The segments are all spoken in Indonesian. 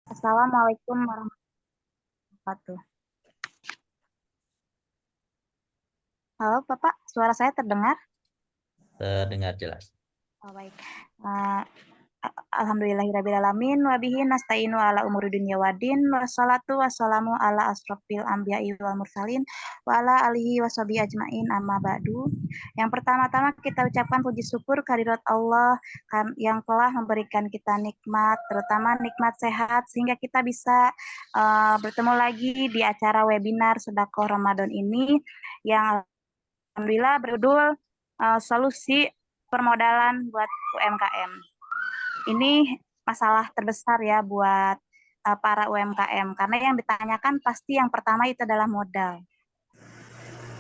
Assalamualaikum warahmatullahi wabarakatuh. Halo Bapak, suara saya terdengar? Terdengar jelas. Oh, baik. Uh, Alhamdulillahirrabbilalamin wabihi nasta'inu ala umuri dunya waddin wassalatu wassalamu ala asrofil anbiya'i wal mursalin wa ala alihi washabihi ajmain amma ba'du. Yang pertama-tama kita ucapkan puji syukur kehadirat Allah yang telah memberikan kita nikmat, terutama nikmat sehat sehingga kita bisa bertemu lagi di acara webinar Sedekah Ramadan ini yang alhamdulillah berjudul solusi permodalan buat UMKM. Ini masalah terbesar ya buat para UMKM karena yang ditanyakan pasti yang pertama itu adalah modal.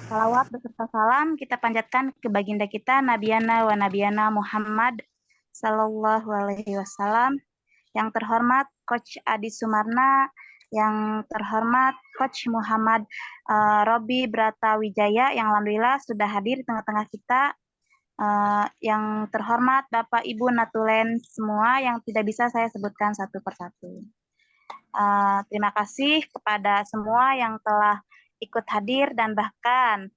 Salawat beserta salam kita panjatkan ke baginda kita Nabiyana wa Nabiyana Muhammad Sallallahu Alaihi Wasallam. Yang terhormat Coach Adi Sumarna, yang terhormat Coach Muhammad Robi Brata Wijaya yang alhamdulillah sudah hadir di tengah-tengah kita. Yang terhormat Bapak Ibu Natulen semua yang tidak bisa saya sebutkan satu persatu. Terima kasih kepada semua yang telah ikut hadir dan bahkan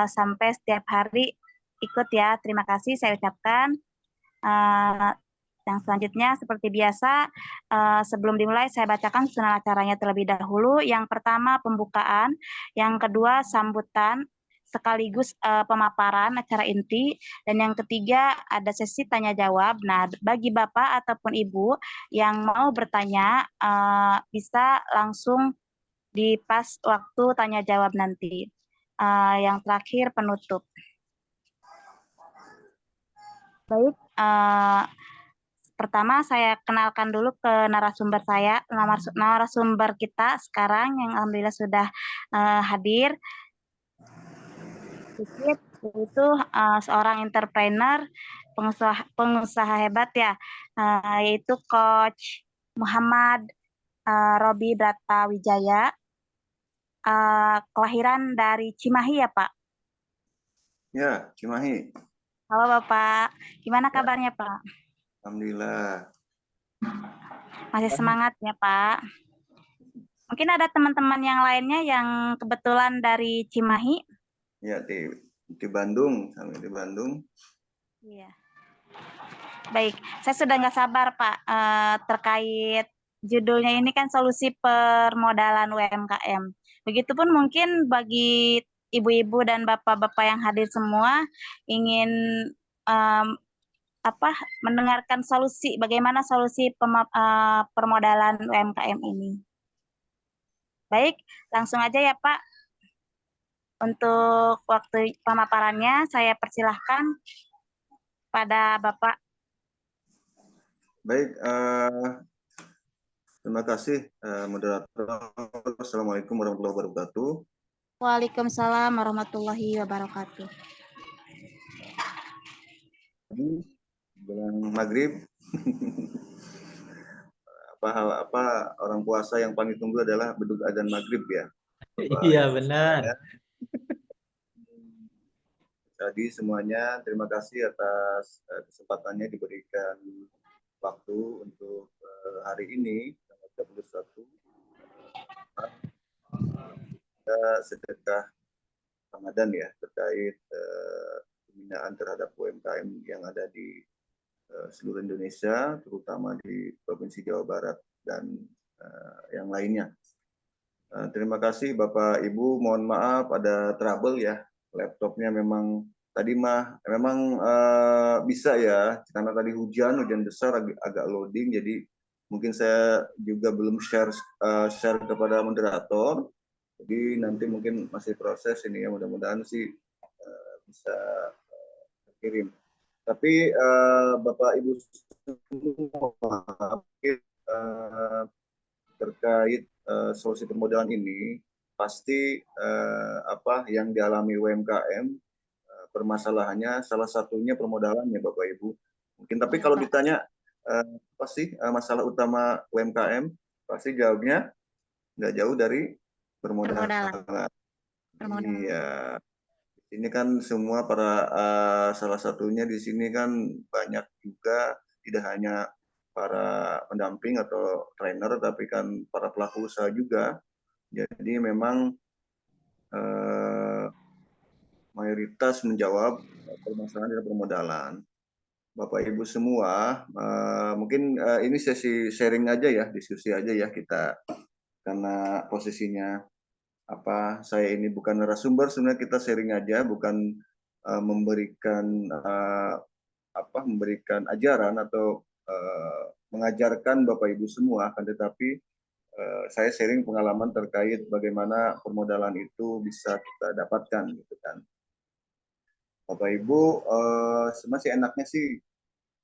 sampai setiap hari ikut ya. Terima kasih saya ucapkan. Yang selanjutnya seperti biasa sebelum dimulai saya bacakan susunan acaranya terlebih dahulu. Yang pertama pembukaan, yang kedua sambutan, sekaligus pemaparan acara inti, dan yang ketiga ada sesi tanya jawab. Nah, bagi Bapak ataupun Ibu yang mau bertanya bisa langsung di pas waktu tanya jawab nanti. Yang terakhir penutup. Baik, pertama saya kenalkan dulu ke narasumber saya, narasumber kita sekarang yang alhamdulillah sudah hadir. Sedikit, yaitu seorang entrepreneur, pengusaha hebat ya, yaitu Coach Muhammad Robi Brata Wijaya, kelahiran dari Cimahi ya Pak? Ya, Cimahi. Halo Bapak, gimana kabarnya Pak? Alhamdulillah. Masih semangat ya Pak? Mungkin ada teman-teman yang lainnya yang kebetulan dari Cimahi? Ya, di Bandung, sampai di Bandung. Iya. Baik, saya sudah nggak sabar Pak terkait judulnya ini kan solusi permodalan UMKM. Begitupun mungkin bagi ibu-ibu dan bapak-bapak yang hadir semua ingin um, mendengarkan solusi bagaimana solusi permodalan UMKM ini. Baik, langsung aja ya Pak. Untuk waktu pemaparannya saya persilahkan pada Bapak. Baik, terima kasih moderator. Assalamualaikum warahmatullahi wabarakatuh. Waalaikumsalam warahmatullahi wabarakatuh. Bulan maghrib. Orang puasa yang paling tunggu adalah beduk adzan maghrib ya. Iya benar. Jadi semuanya terima kasih atas kesempatannya diberikan waktu untuk hari ini tanggal 31 kita sedekah Ramadan ya terkait pembinaan terhadap UMKM yang ada di seluruh Indonesia, terutama di Provinsi Jawa Barat dan yang lainnya. Terima kasih Bapak Ibu, mohon maaf ada trouble ya, laptopnya memang tadi memang bisa ya, karena tadi hujan besar agak loading, jadi mungkin saya juga belum share kepada moderator, jadi nanti mungkin masih proses ini ya, mudah-mudahan sih bisa kirim. Tapi Bapak Ibu semua terkait solusi permodalan ini pasti apa yang dialami UMKM permasalahannya salah satunya permodalan ya Bapak Ibu. Mungkin tapi kalau ditanya apa sih masalah utama UMKM pasti jawabnya nggak jauh dari permodalan. Iya. Ini kan semua para salah satunya di sini kan banyak juga tidak hanya para pendamping atau trainer, tapi kan para pelaku usaha juga. Jadi memang mayoritas menjawab permasalahan dan permodalan. Bapak Ibu semua, mungkin ini sesi sharing aja ya, diskusi aja ya kita, karena posisinya saya ini bukan narasumber, sebenarnya kita sharing aja, bukan memberikan ajaran atau mengajarkan Bapak Ibu semua, akan tetapi saya sharing pengalaman terkait bagaimana permodalan itu bisa kita dapatkan, gitu kan. Bapak Ibu, masih enaknya sih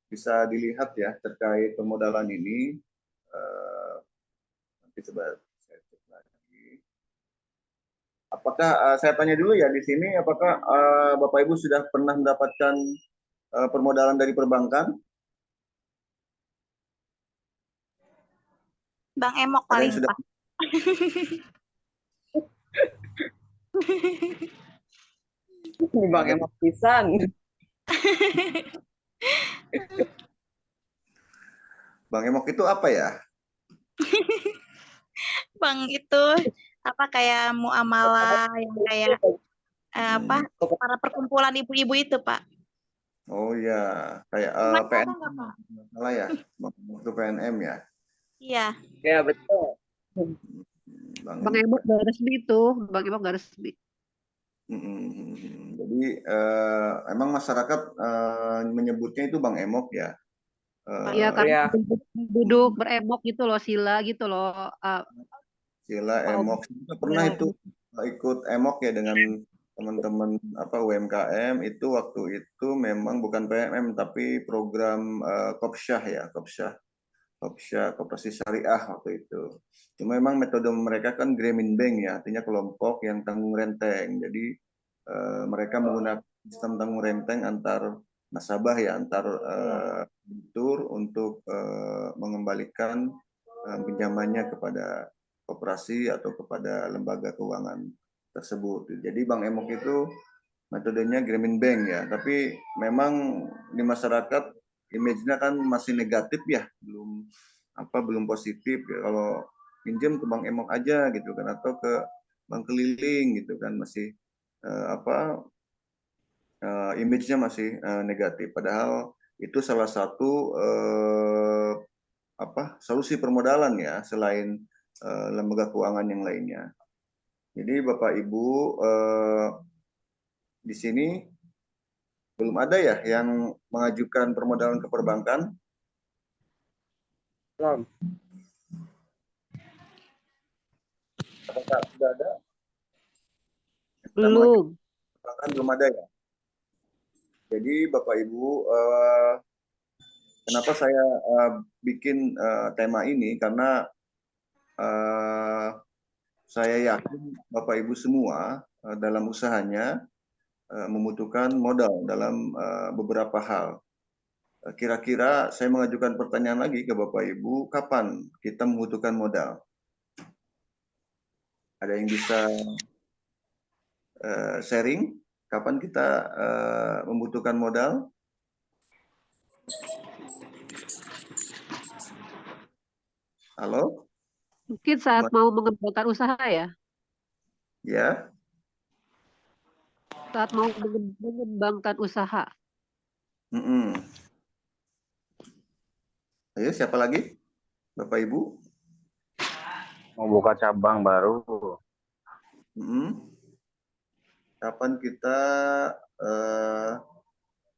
bisa dilihat ya terkait permodalan ini. Nanti coba saya cek lagi. Apakah saya tanya dulu ya di sini, apakah Bapak Ibu sudah pernah mendapatkan permodalan dari perbankan? Bang Emok Ada yang paling sudah? pas. Bang Emok pisan. Bang Emok itu apa ya? Bang itu kayak muamalah yang kayak para perkumpulan ibu-ibu itu, Pak. Oh ya, kayak Mas ada PNM, nggak, Pak? salah ya, Bang Emok itu PNM ya. Iya. Ya betul. Bang Emok gak resmi itu, Bang Emok gak resmi. Jadi emang masyarakat menyebutnya itu Bang Emok ya. Iya, karena duduk beremok gitu loh, sila gitu loh. Sila emok. Kita pernah itu ikut emok ya dengan teman-teman UMKM itu, waktu itu memang bukan PMM tapi program Kopsyah ya, Kopsyah Koperasi Syariah waktu itu. Cuma memang metode mereka kan Grameen Bank ya, artinya kelompok yang tanggung renteng. Jadi mereka menggunakan sistem tanggung renteng antar nasabah ya, antar debitur untuk mengembalikan pinjamannya kepada koperasi atau kepada lembaga keuangan tersebut. Jadi Bank Emok itu metodenya Grameen Bank ya, tapi memang di masyarakat image-nya kan masih negatif ya, belum positif ya. Kalau pinjam ke Bank Emok aja gitu kan, atau ke bank keliling gitu kan, masih image-nya masih negatif. Padahal itu salah satu solusi permodalan ya, selain lembaga keuangan yang lainnya. Jadi Bapak Ibu di sini belum ada ya yang mengajukan permodalan ke perbankan? Belum. Apakah sudah ada? Belum. Perbankan belum ada ya. Jadi Bapak Ibu, kenapa saya bikin tema ini, karena saya yakin Bapak Ibu semua dalam usahanya membutuhkan modal dalam beberapa hal. Kira-kira saya mengajukan pertanyaan lagi ke Bapak Ibu, kapan kita membutuhkan modal? Ada yang bisa sharing? Kapan kita membutuhkan modal? Halo? Mungkin saat mau mengembangkan usaha ya. Ya. Saat mau mengembangkan usaha. Ayo, siapa lagi? Bapak Ibu? Mau buka cabang baru. Kapan kita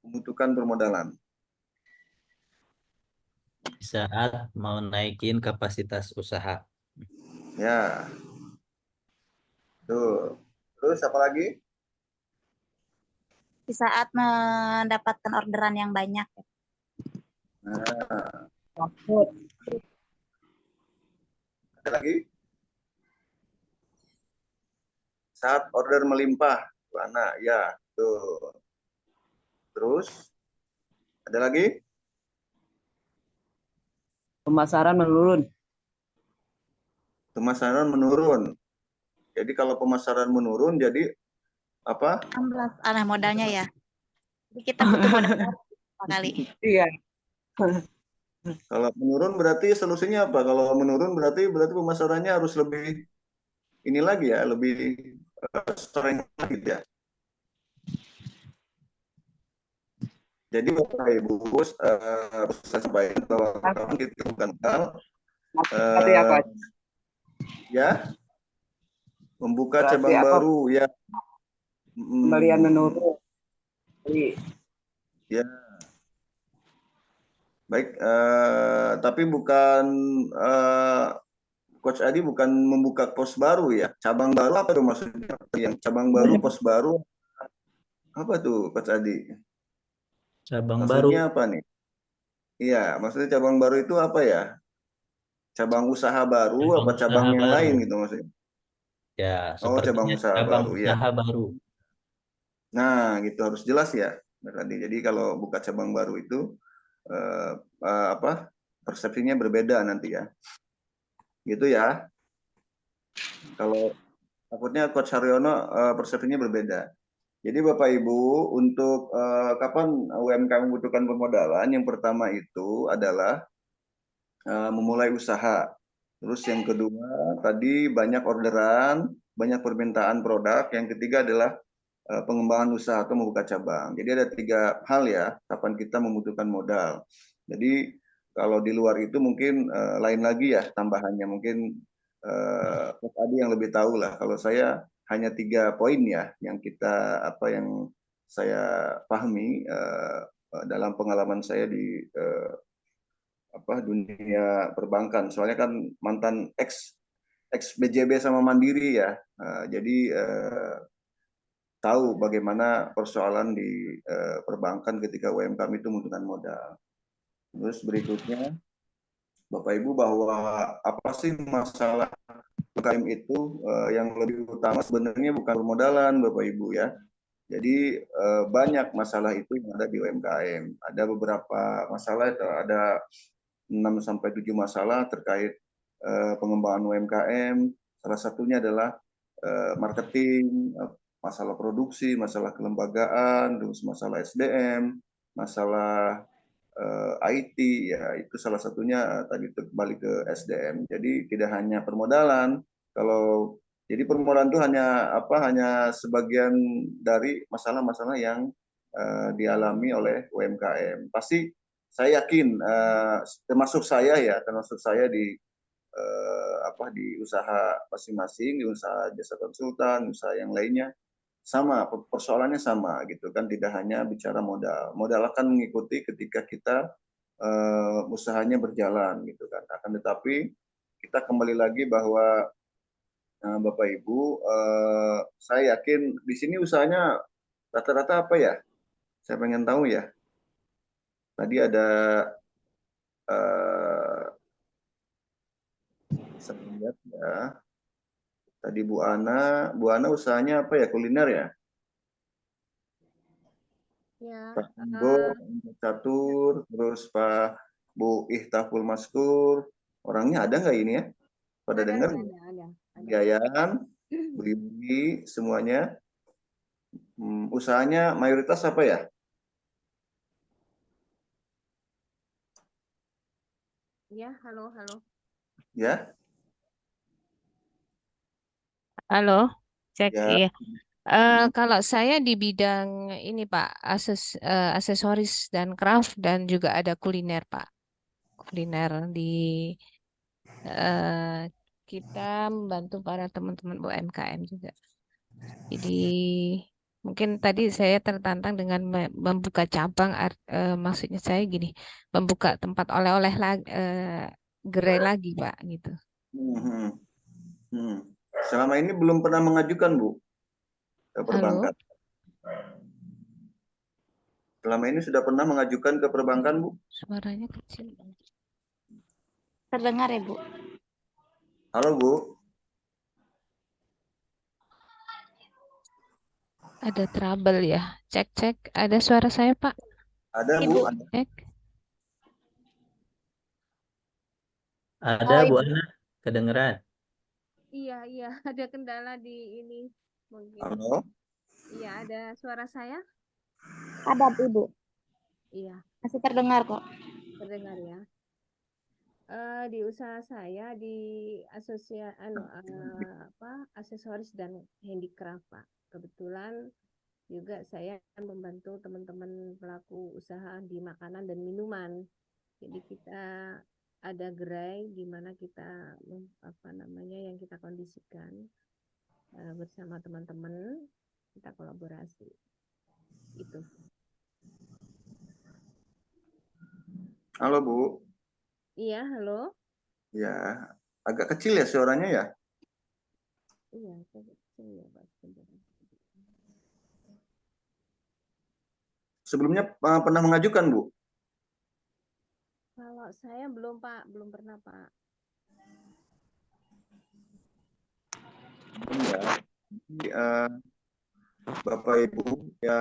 membutuhkan permodalan? Saat mau naikin kapasitas usaha. Ya. Tuh. Terus apa lagi? Di saat mendapatkan orderan yang banyak. Nah. Ada lagi? Saat order melimpah, mana? Ya, tuh. Terus ada lagi? Pemasaran menurun. Pemasaran menurun. Jadi kalau pemasaran menurun, jadi apa? 16 modalnya ya. Jadi kita butuh modal berapa kali? Iya. Kalau menurun berarti solusinya apa? Kalau menurun berarti pemasarannya harus lebih ini lagi ya, lebih sering lagi ya. Jadi Bapak Ibu harus saya sampaikan bahwa kawan kita bukan hal Berarti apa? ya membuka Berarti cabang apa? baru ya. Pembelian menurun. Jadi, Ya, baik. Tapi bukan Coach Adi bukan membuka pos baru ya. Cabang baru apa tuh maksudnya? Yang cabang baru, pos baru apa tuh Coach Adi? Cabang baru. Maksudnya apa nih? Iya, maksudnya cabang baru itu apa ya? Cabang usaha baru Cabang apa cabang usaha yang baru. lain gitu maksudnya? Ya, Oh, cabang sepertinya usaha cabang baru ya. usaha baru. Nah, gitu harus jelas ya. Berarti jadi kalau buka cabang baru itu apa? Persepsinya berbeda nanti ya. Gitu ya. Kalau takutnya Coach Haryono persepsinya berbeda. Jadi Bapak Ibu untuk kapan UMKM membutuhkan permodalan? Yang pertama itu adalah memulai usaha. Terus yang kedua tadi banyak orderan, banyak permintaan produk. Yang ketiga adalah pengembangan usaha atau membuka cabang. Jadi ada 3 hal ya kapan kita membutuhkan modal. Jadi kalau di luar itu mungkin lain lagi ya tambahannya mungkin Mas Adi yang lebih tahu lah. Kalau saya hanya 3 poin ya yang kita yang saya pahami dalam pengalaman saya di dunia perbankan. Soalnya kan mantan ex BJB sama Mandiri ya. Jadi tahu bagaimana persoalan di perbankan ketika UMKM itu membutuhkan modal. Terus berikutnya Bapak Ibu bahwa apa sih masalah UMKM itu yang lebih utama sebenarnya bukan permodalan Bapak Ibu ya. Jadi banyak masalah itu yang ada di UMKM. Ada beberapa masalah, ada 6 sampai 7 masalah terkait pengembangan UMKM. Salah satunya adalah marketing, masalah produksi, masalah kelembagaan, terus masalah SDM, masalah IT, ya itu salah satunya tadi kembali ke SDM. Jadi tidak hanya permodalan. Kalau jadi permodalan itu hanya sebagian dari masalah-masalah yang dialami oleh UMKM. Pasti saya yakin termasuk saya di di usaha masing-masing, di usaha jasa konsultan, usaha yang lainnya sama, persoalannya sama gitu kan, tidak hanya bicara modal. Modal akan mengikuti ketika kita usahanya berjalan gitu kan. Akan tetapi kita kembali lagi bahwa Bapak Ibu, saya yakin di sini usahanya rata-rata apa ya? Saya pengen tahu ya. Tadi ada saya lihat ya. Tadi Bu Ana usahanya apa ya? Kuliner ya? Ya, Pak Indo, Catur, terus Pak Bu Ihtaful Maskur. Orangnya ada nggak ini ya? Pada dengar? ada. Yayan, Bu Ibi, semuanya. Usahanya mayoritas apa ya? Ya, halo. Ya, Halo, cek ya. iya. Kalau saya di bidang ini Pak, aksesoris dan craft dan juga ada kuliner Pak. Kuliner di eh, kita membantu para teman-teman UMKM juga. Jadi mungkin tadi saya tertantang dengan membuka cabang, maksudnya saya gini, membuka tempat oleh-oleh lagi, gerai lagi Pak gitu. Hmm, hmm. Selama ini belum pernah mengajukan Bu ke Halo, perbankan. Selama ini sudah pernah mengajukan ke perbankan Bu? suaranya kecil. Terdengar ya, Bu? Halo Bu. Ada trouble ya. Cek. Ada suara saya, Pak? Ada Bu? Ibu. Ada. Cek. Ada Bu Ibu. Ana, kedengeran. Iya, ada kendala di ini mungkin. Halo. Iya, ada suara saya? Ada, Ibu. Iya, Masih terdengar kok. terdengar ya. Di usaha saya di aksesoris dan handicraft, Pak. Kebetulan juga saya membantu teman-teman pelaku usaha di makanan dan minuman. Jadi kita ada gerai di mana kita yang kita kondisikan bersama teman-teman, kita kolaborasi. Itu. Halo Bu, Iya, halo. ya agak kecil ya suaranya ya. Iya, saya Pak. Sebentar. Sebelumnya pernah mengajukan Bu? Kalau saya belum Pak, belum pernah Pak. Ya, Bapak Ibu, ya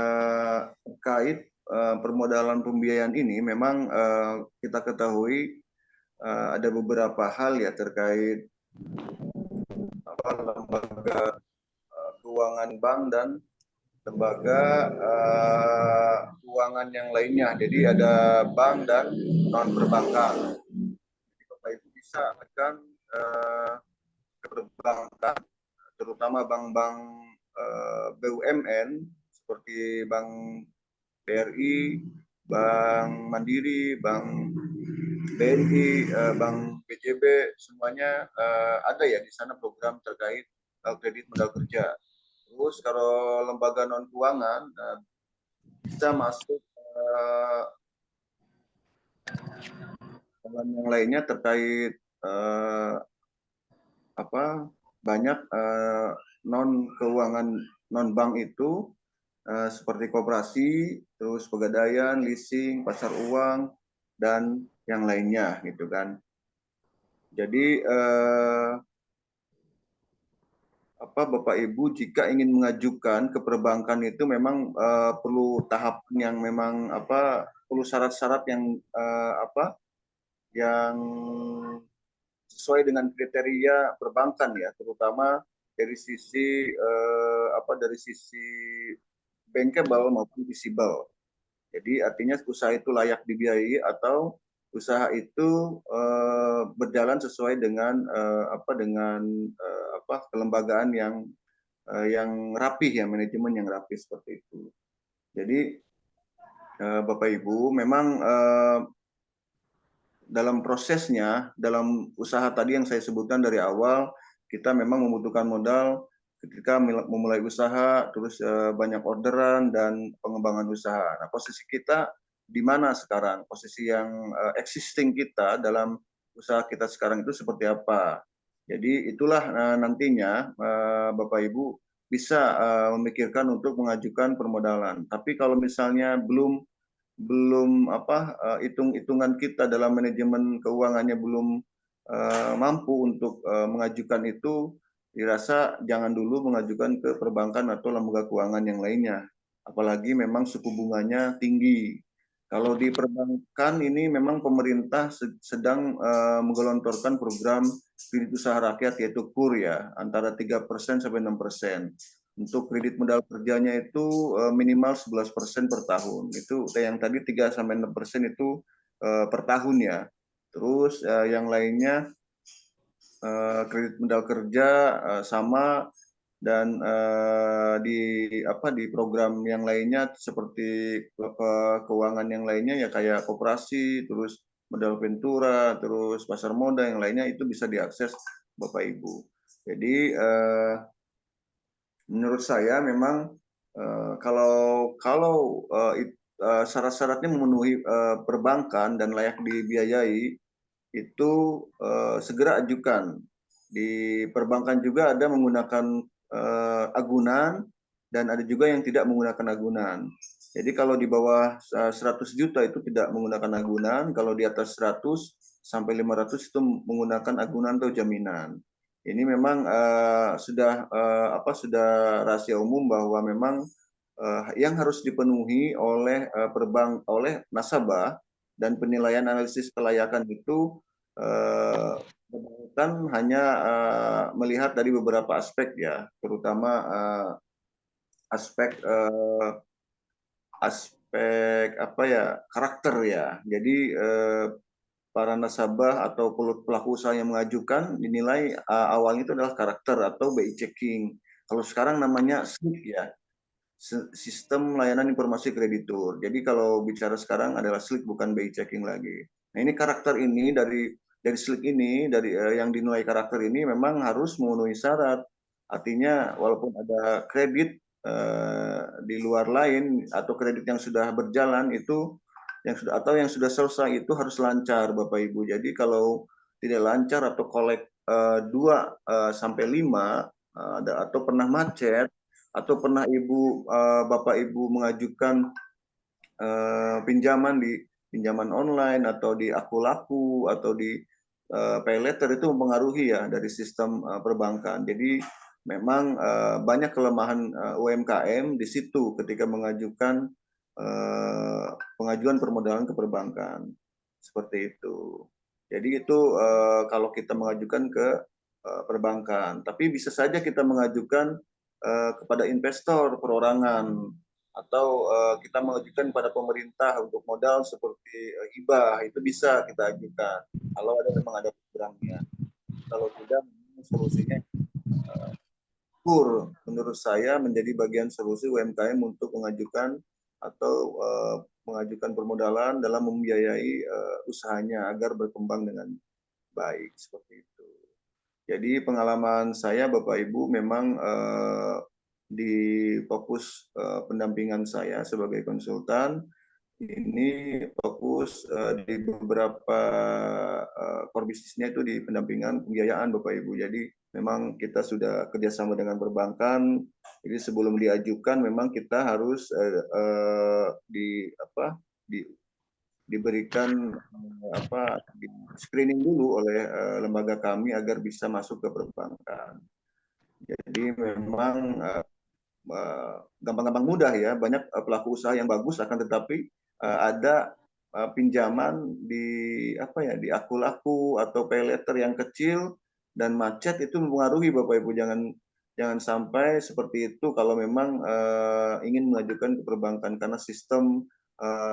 terkait permodalan pembiayaan ini memang kita ketahui ada beberapa hal ya terkait lembaga keuangan bank dan lembaga keuangan yang lainnya. Jadi ada bank dan non perbankan. Jadi Bapak Ibu bisa akan ke perbankan, terutama bank-bank BUMN seperti Bank BRI, Bank Mandiri, Bank BNI, Bank BJB, semuanya ada ya di sana program terkait kredit modal kerja. Terus kalau lembaga non keuangan bisa masuk dalam yang lainnya terkait banyak non keuangan non bank itu seperti koperasi, terus pegadaian, leasing, pasar uang, dan yang lainnya gitu kan. Jadi Bapak Ibu jika ingin mengajukan ke perbankan itu memang perlu tahapan yang memang perlu syarat-syarat yang yang sesuai dengan kriteria perbankan ya, terutama dari sisi dari sisi bankable maupun visible. Jadi artinya usaha itu layak dibiayai atau usaha itu berjalan sesuai dengan kelembagaan yang rapih ya, manajemen yang rapih seperti itu. Jadi Bapak Ibu memang dalam prosesnya, dalam usaha tadi yang saya sebutkan dari awal, kita memang membutuhkan modal ketika memulai usaha, terus banyak orderan dan pengembangan usaha. Nah, posisi kita di mana sekarang? Posisi yang existing kita dalam usaha kita sekarang itu seperti apa? Jadi itulah nantinya Bapak Ibu bisa memikirkan untuk mengajukan permodalan. Tapi kalau misalnya belum hitung-hitungan kita dalam manajemen keuangannya belum mampu untuk mengajukan itu, dirasa jangan dulu mengajukan ke perbankan atau lembaga keuangan yang lainnya. Apalagi memang suku bunganya tinggi. Kalau di perbankan ini memang pemerintah sedang menggelontorkan program kredit usaha rakyat yaitu KUR ya, antara 3% sampai 6%. Untuk kredit modal kerjanya itu minimal 11% per tahun. Itu yang tadi 3 sampai 6% itu per tahun ya. Terus yang lainnya kredit modal kerja sama, dan di program yang lainnya seperti keuangan yang lainnya ya kayak koperasi, terus modal ventura, terus pasar modal yang lainnya itu bisa diakses Bapak Ibu. Jadi menurut saya memang kalau syarat-syaratnya memenuhi perbankan dan layak dibiayai, itu segera ajukan. Di perbankan juga ada menggunakan agunan dan ada juga yang tidak menggunakan agunan. Jadi kalau di bawah 100 juta itu tidak menggunakan agunan, kalau di atas 100 sampai 500 itu menggunakan agunan atau jaminan. Ini memang sudah rahasia umum bahwa memang yang harus dipenuhi oleh oleh nasabah dan penilaian analisis kelayakan itu kan hanya melihat dari beberapa aspek ya, terutama aspek karakter ya. Jadi para nasabah atau pelaku usaha yang mengajukan dinilai awalnya itu adalah karakter atau BI checking. Kalau sekarang namanya SLIK ya, Sistem Layanan Informasi Kreditur. Jadi kalau bicara sekarang adalah SLIK bukan BI checking lagi. Nah ini karakter ini dari SLIK ini yang dinilai karakter ini memang harus memenuhi syarat. Artinya walaupun ada kredit di luar lain atau kredit yang sudah berjalan itu yang sudah selesai itu harus lancar Bapak Ibu. Jadi kalau tidak lancar atau kolek 2 sampai 5 atau pernah macet atau pernah Bapak Ibu mengajukan pinjaman online atau di Aku-Laku atau di pay letter itu mempengaruhi ya dari sistem perbankan. Jadi memang banyak kelemahan UMKM di situ ketika mengajukan pengajuan permodalan ke perbankan seperti itu. Jadi itu kalau kita mengajukan ke perbankan, tapi bisa saja kita mengajukan kepada investor perorangan atau kita mengajukan pada pemerintah untuk modal seperti hibah, itu bisa kita ajukan kalau memang ada programnya. Kalau tidak, solusinya menurut saya menjadi bagian solusi UMKM untuk mengajukan atau mengajukan permodalan dalam membiayai usahanya agar berkembang dengan baik seperti itu. Jadi pengalaman saya Bapak Ibu memang di fokus pendampingan saya sebagai konsultan ini fokus di beberapa core bisnisnya itu di pendampingan pembiayaan Bapak Ibu. Jadi memang kita sudah kerjasama dengan perbankan. Jadi sebelum diajukan memang kita harus diberikan di screening dulu oleh lembaga kami agar bisa masuk ke perbankan. Jadi memang gampang-gampang mudah ya, banyak pelaku usaha yang bagus akan tetapi ada pinjaman di Aku-Laku atau pay letter yang kecil dan macet itu mempengaruhi Bapak Ibu. Jangan sampai seperti itu kalau memang ingin mengajukan ke perbankan karena sistem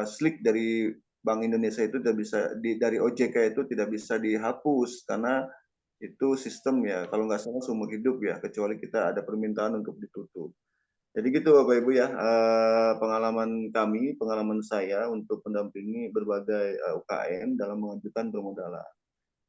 SLIK dari Bank Indonesia itu tidak bisa dari OJK itu tidak bisa dihapus karena itu sistem ya kalau nggak salah seumur hidup ya kecuali kita ada permintaan untuk ditutup. Jadi gitu Bapak Ibu ya, pengalaman saya untuk mendampingi berbagai UKM dalam mengajukan permodalan.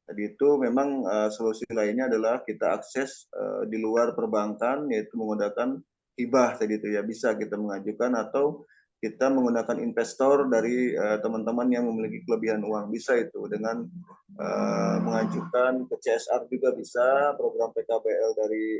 Tadi itu memang solusi lainnya adalah kita akses di luar perbankan yaitu menggunakan hibah tadi itu ya, bisa kita mengajukan atau kita menggunakan investor dari teman-teman yang memiliki kelebihan uang, bisa itu dengan mengajukan ke CSR juga bisa, program PKBL dari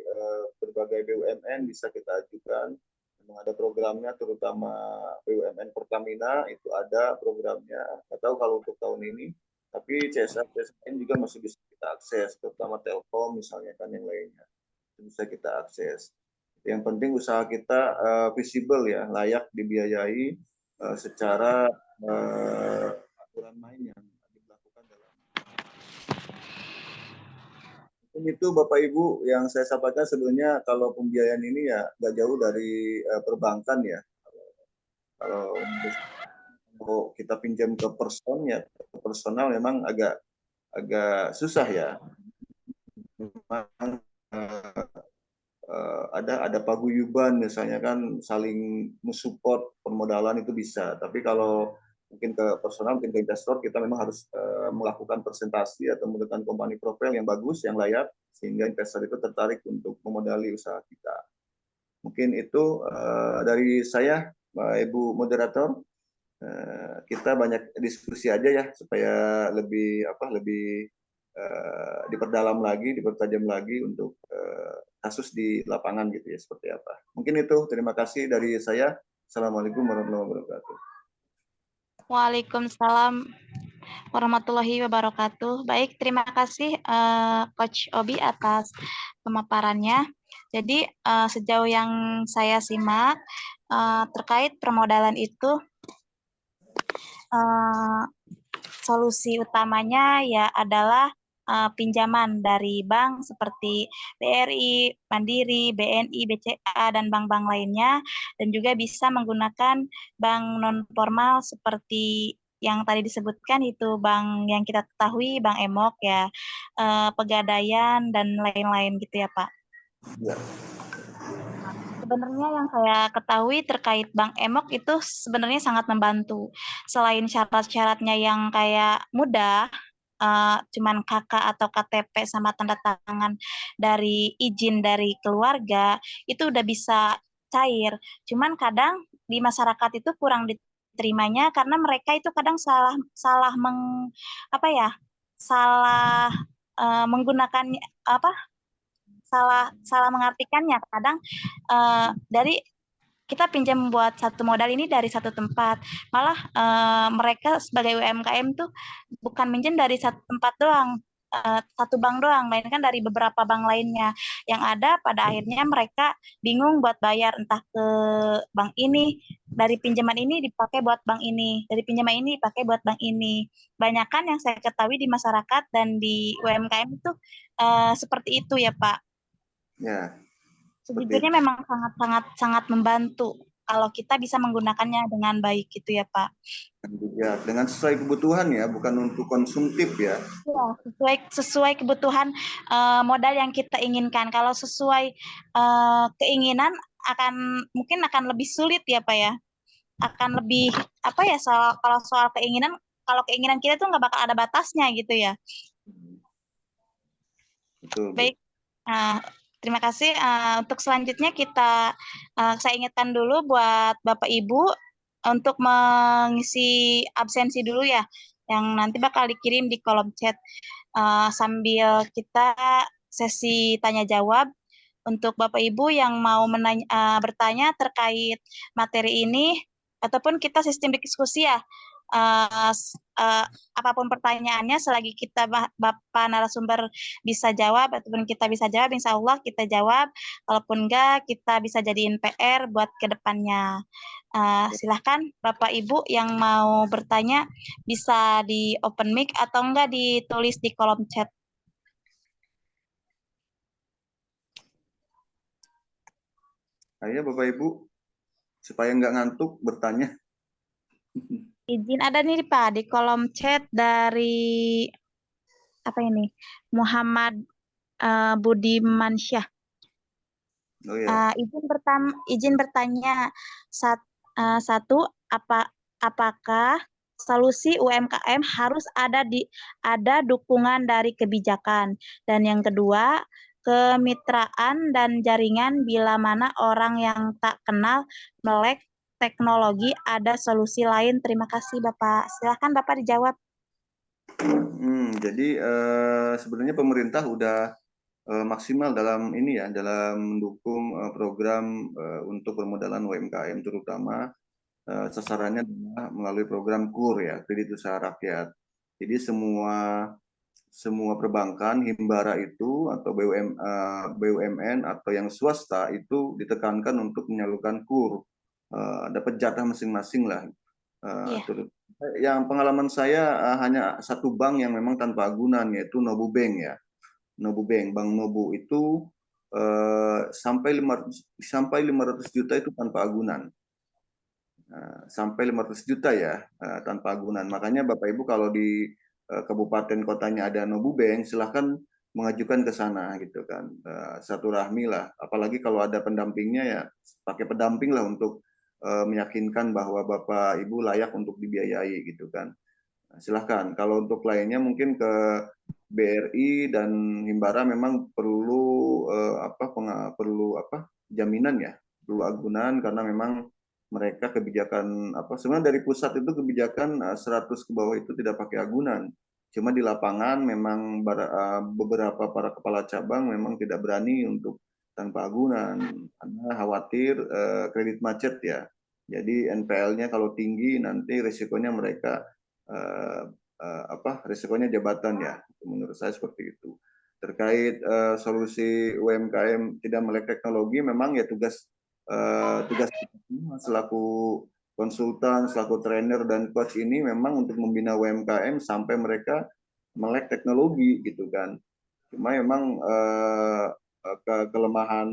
berbagai BUMN bisa kita ajukan. Memang ada programnya, terutama BUMN Pertamina itu ada programnya. Nggak tahu kalau untuk tahun ini, tapi CSR lain juga masih bisa kita akses, terutama Telkom misalnya kan yang lainnya itu bisa kita akses. Yang penting usaha kita visible ya, layak dibiayai secara aturan main yang dilakukan dalam. Itu Bapak Ibu yang saya sampaikan sebenarnya kalau pembiayaan ini ya nggak jauh dari perbankan ya. Kalau kita pinjam ke personal memang agak susah ya. Memang ada paguyuban misalnya kan saling mensupport permodalan itu bisa, tapi kalau mungkin ke personal, mungkin ke investor kita memang harus melakukan presentasi atau menggunakan company profile yang bagus, yang layak sehingga investor itu tertarik untuk memodali usaha kita. Mungkin itu dari saya, Ibu Moderator. Kita banyak diskusi aja ya supaya lebih diperdalam lagi, dipertajam lagi untuk kasus di lapangan gitu ya, seperti apa. Mungkin itu, terima kasih dari saya. Assalamualaikum warahmatullahi wabarakatuh. Waalaikumsalam warahmatullahi wabarakatuh. Baik, terima kasih Coach Obi atas pemaparannya. Jadi sejauh yang saya simak terkait permodalan itu solusi utamanya ya adalah pinjaman dari bank seperti BRI, Mandiri, BNI, BCA, dan bank-bank lainnya, dan juga bisa menggunakan bank non-formal seperti yang tadi disebutkan itu bank yang kita ketahui, Bank Emok ya, Pegadaian dan lain-lain gitu ya Pak. Ya. Sebenarnya yang saya ketahui terkait Bank Emok itu sebenarnya sangat membantu. Selain syarat-syaratnya yang kayak mudah, cuman KK atau KTP sama tanda tangan dari izin dari keluarga, itu udah bisa cair. Cuman kadang di masyarakat itu kurang diterimanya karena mereka itu kadang salah salah apa ya? Salah menggunakan apa? Salah mengartikannya. Kadang dari kita pinjam buat satu modal ini dari satu tempat, malah mereka sebagai UMKM tuh bukan minjem dari satu tempat doang, satu bank doang, melainkan dari beberapa bank lainnya. Yang ada pada akhirnya mereka bingung buat bayar, entah ke bank ini, dari pinjaman ini dipakai buat bank ini, dari pinjaman ini dipakai buat bank ini. Banyakan yang saya ketahui di masyarakat dan di UMKM itu seperti itu ya Pak. Ya, Sejujurnya memang sangat membantu kalau kita bisa menggunakannya dengan baik gitu ya Pak. ya, dengan sesuai kebutuhan ya, bukan untuk konsumtif ya. Ya, sesuai kebutuhan modal yang kita inginkan. Kalau sesuai keinginan mungkin akan lebih sulit ya Pak ya. Akan lebih apa ya, kalau soal keinginan, kalau keinginan kita tuh nggak bakal ada batasnya gitu ya. Betul. Baik. Terima kasih. Untuk selanjutnya saya ingatkan dulu buat Bapak Ibu untuk mengisi absensi dulu ya, yang nanti bakal dikirim di kolom chat sambil kita sesi tanya jawab. Untuk Bapak Ibu yang mau bertanya terkait materi ini, ataupun kita sistem diskusi ya, apapun pertanyaannya, selagi kita Bapak narasumber bisa jawab ataupun kita bisa jawab, insya Allah kita jawab. Kalaupun enggak, kita bisa jadiin PR buat ke depannya. Silahkan Bapak Ibu yang mau bertanya bisa di open mic atau enggak ditulis di kolom chat. Ayo Bapak Ibu, supaya nggak ngantuk bertanya. Izin ada nih Pak di kolom chat dari apa ini, Muhammad Budimansyah. Oh ya. Izin bertanya, satu, apakah solusi UMKM harus ada dukungan dari kebijakan, dan yang kedua, kemitraan dan jaringan bila mana orang yang tak kenal melek teknologi, ada solusi lain. Terima kasih Bapak. Silakan Bapak dijawab. Jadi sebenarnya pemerintah udah maksimal dalam ini ya, dalam mendukung program untuk permodalan UMKM, terutama sasarannya adalah melalui program KUR ya, kredit usaha rakyat. Jadi semua perbankan, himbara itu atau BUMN atau yang swasta itu ditekankan untuk menyalurkan KUR, dapat jatah masing-masing lah. Yang pengalaman saya hanya satu bank yang memang tanpa agunan, yaitu Nobu Bank ya. Nobu Bank, Bank Nobu itu sampai 500 juta itu tanpa agunan. Sampai 500 juta ya tanpa agunan. Makanya Bapak Ibu kalau di kabupaten kotanya ada Nobu Bank, silahkan mengajukan ke sana gitu kan. Satu rahmi lah. Apalagi kalau ada pendampingnya ya pakai pendamping lah untuk meyakinkan bahwa Bapak Ibu layak untuk dibiayai gitu kan. Silahkan. Kalau untuk lainnya mungkin ke BRI dan Himbara memang perlu jaminan ya, perlu agunan, karena memang mereka kebijakan sebenarnya dari pusat itu kebijakan 100 ke bawah itu tidak pakai agunan. Cuma di lapangan memang beberapa para kepala cabang memang tidak berani untuk tanpa agunan karena khawatir kredit macet ya. Jadi NPL-nya kalau tinggi nanti risikonya mereka risikonya jabatan ya. Menurut saya seperti itu. Terkait solusi UMKM tidak melek teknologi, memang ya tugas kita selaku konsultan, selaku trainer dan coach ini memang untuk membina UMKM sampai mereka melek teknologi gitu kan. Cuma memang kelemahan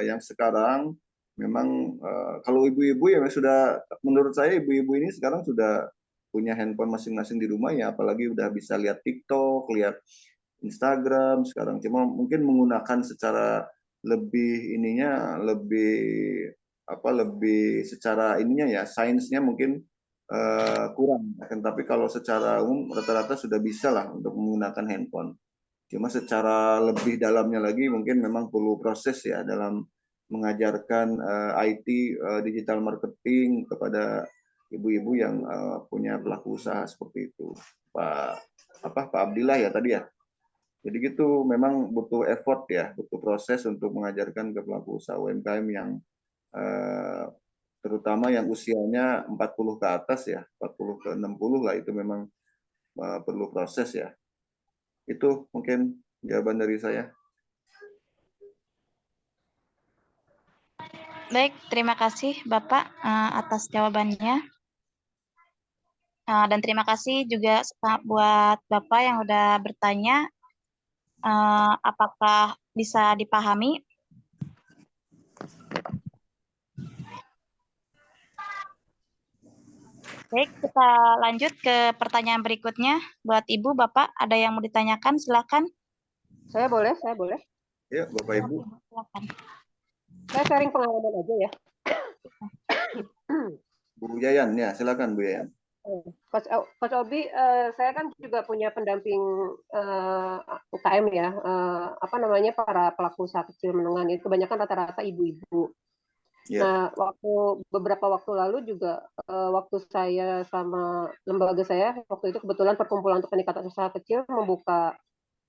yang sekarang memang kalau ibu-ibu ya sudah, menurut saya ibu-ibu ini sekarang sudah punya handphone masing-masing di rumah ya, apalagi udah bisa lihat TikTok, lihat Instagram sekarang. Cuma mungkin menggunakan secara lebih ininya, lebih secara ininya ya, sainsnya mungkin kurang. Tapi kalau secara umum rata-rata sudah bisa lah untuk menggunakan handphone. Cuma secara lebih dalamnya lagi mungkin memang perlu proses ya dalam mengajarkan IT digital marketing kepada ibu-ibu yang punya pelaku usaha seperti itu. Pak Abdillah ya tadi ya. Jadi gitu memang butuh effort ya, butuh proses untuk mengajarkan ke pelaku usaha UMKM yang terutama yang usianya 40 ke atas ya, 40 ke 60 lah, itu memang perlu proses ya. Itu mungkin jawaban dari saya. Baik, terima kasih Bapak atas jawabannya. Dan terima kasih juga buat Bapak yang udah bertanya. Apakah bisa dipahami? Baik, kita lanjut ke pertanyaan berikutnya. Buat Ibu, Bapak, ada yang mau ditanyakan? Silakan. Saya boleh. Ya, Bapak Ibu. Silakan. Saya sharing pengalaman aja ya. Bu Yayan, ya silakan Bu Yayan. Coach Obi, saya kan juga punya pendamping UKM ya, para pelaku usaha kecil menengah itu kebanyakan rata-rata ibu-ibu. Ya. Nah, beberapa waktu lalu juga waktu saya sama lembaga saya waktu itu kebetulan perkumpulan untuk peningkatan usaha kecil membuka